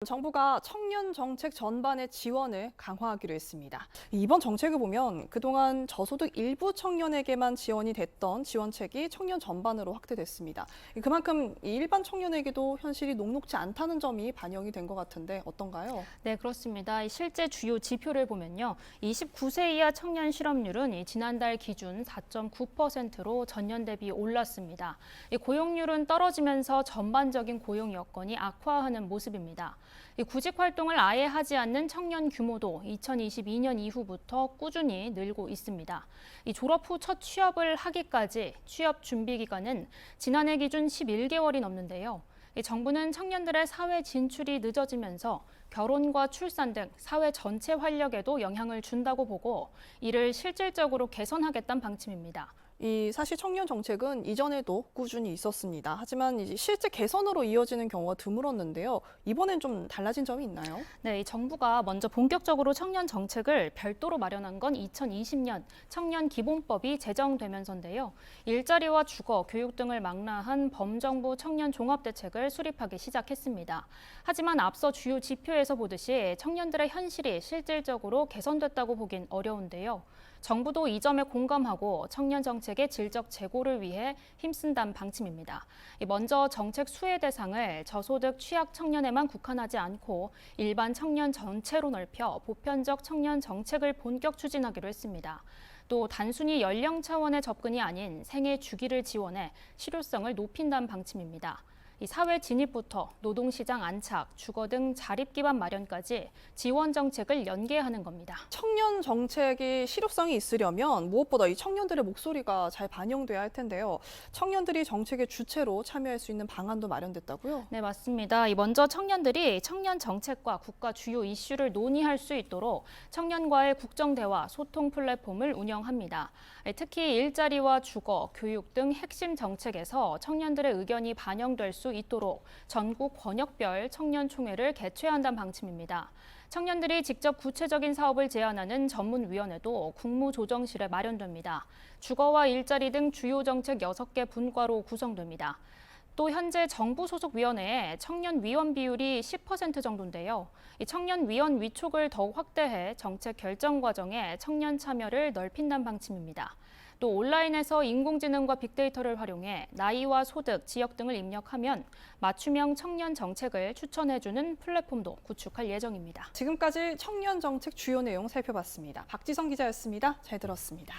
정부가 청년 정책 전반의 지원을 강화하기로 했습니다. 이번 정책을 보면 그동안 저소득 일부 청년에게만 지원이 됐던 지원책이 청년 전반으로 확대됐습니다. 그만큼 일반 청년에게도 현실이 녹록지 않다는 점이 반영이 된 것 같은데 어떤가요? 네, 그렇습니다. 실제 주요 지표를 보면요. 29세 이하 청년 실업률은 지난달 기준 4.9%로 전년 대비 올랐습니다. 고용률은 떨어지면서 전반적인 고용 여건이 악화하는 모습입니다. 구직 활동을 아예 하지 않는 청년 규모도 2022년 이후부터 꾸준히 늘고 있습니다. 졸업 후 첫 취업을 하기까지 취업 준비 기간은 지난해 기준 11개월이 넘는데요. 정부는 청년들의 사회 진출이 늦어지면서 결혼과 출산 등 사회 전체 활력에도 영향을 준다고 보고 이를 실질적으로 개선하겠다는 방침입니다. 사실 청년 정책은 이전에도 꾸준히 있었습니다. 하지만 이제 실제 개선으로 이어지는 경우가 드물었는데요. 이번엔 좀 달라진 점이 있나요? 네, 이 정부가 먼저 본격적으로 청년 정책을 별도로 마련한 건 2020년 청년 기본법이 제정되면서인데요. 일자리와 주거, 교육 등을 망라한 범정부 청년 종합대책을 수립하기 시작했습니다. 하지만 앞서 주요 지표에서 보듯이 청년들의 현실이 실질적으로 개선됐다고 보긴 어려운데요. 정부도 이 점에 공감하고 청년 정책의 질적 재고를 위해 힘쓴다는 방침입니다. 먼저 정책 수혜 대상을 저소득 취약 청년에만 국한하지 않고 일반 청년 전체로 넓혀 보편적 청년 정책을 본격 추진하기로 했습니다. 또 단순히 연령 차원의 접근이 아닌 생애 주기를 지원해 실효성을 높인다는 방침입니다. 사회 진입부터 노동시장 안착, 주거 등 자립 기반 마련까지 지원 정책을 연계하는 겁니다. 청년 정책이 실효성이 있으려면 무엇보다 이 청년들의 목소리가 잘 반영돼야 할 텐데요. 청년들이 정책의 주체로 참여할 수 있는 방안도 마련됐다고요? 네, 맞습니다. 먼저 청년들이 청년 정책과 국가 주요 이슈를 논의할 수 있도록 청년과의 국정대화, 소통 플랫폼을 운영합니다. 특히 일자리와 주거, 교육 등 핵심 정책에서 청년들의 의견이 반영될 수 있도록 전국 권역별 청년총회를 개최한다는 방침입니다. 청년들이 직접 구체적인 사업을 제안하는 전문위원회도 국무조정실에 마련됩니다. 주거와 일자리 등 주요 정책 6개 분과로 구성됩니다. 또 현재 정부 소속 위원회에 청년 위원 비율이 10% 정도인데요. 이 청년 위원 위촉을 더욱 확대해 정책 결정 과정에 청년 참여를 넓힌다는 방침입니다. 또 온라인에서 인공지능과 빅데이터를 활용해 나이와 소득, 지역 등을 입력하면 맞춤형 청년 정책을 추천해주는 플랫폼도 구축할 예정입니다. 지금까지 청년 정책 주요 내용 살펴봤습니다. 박지성 기자였습니다. 잘 들었습니다.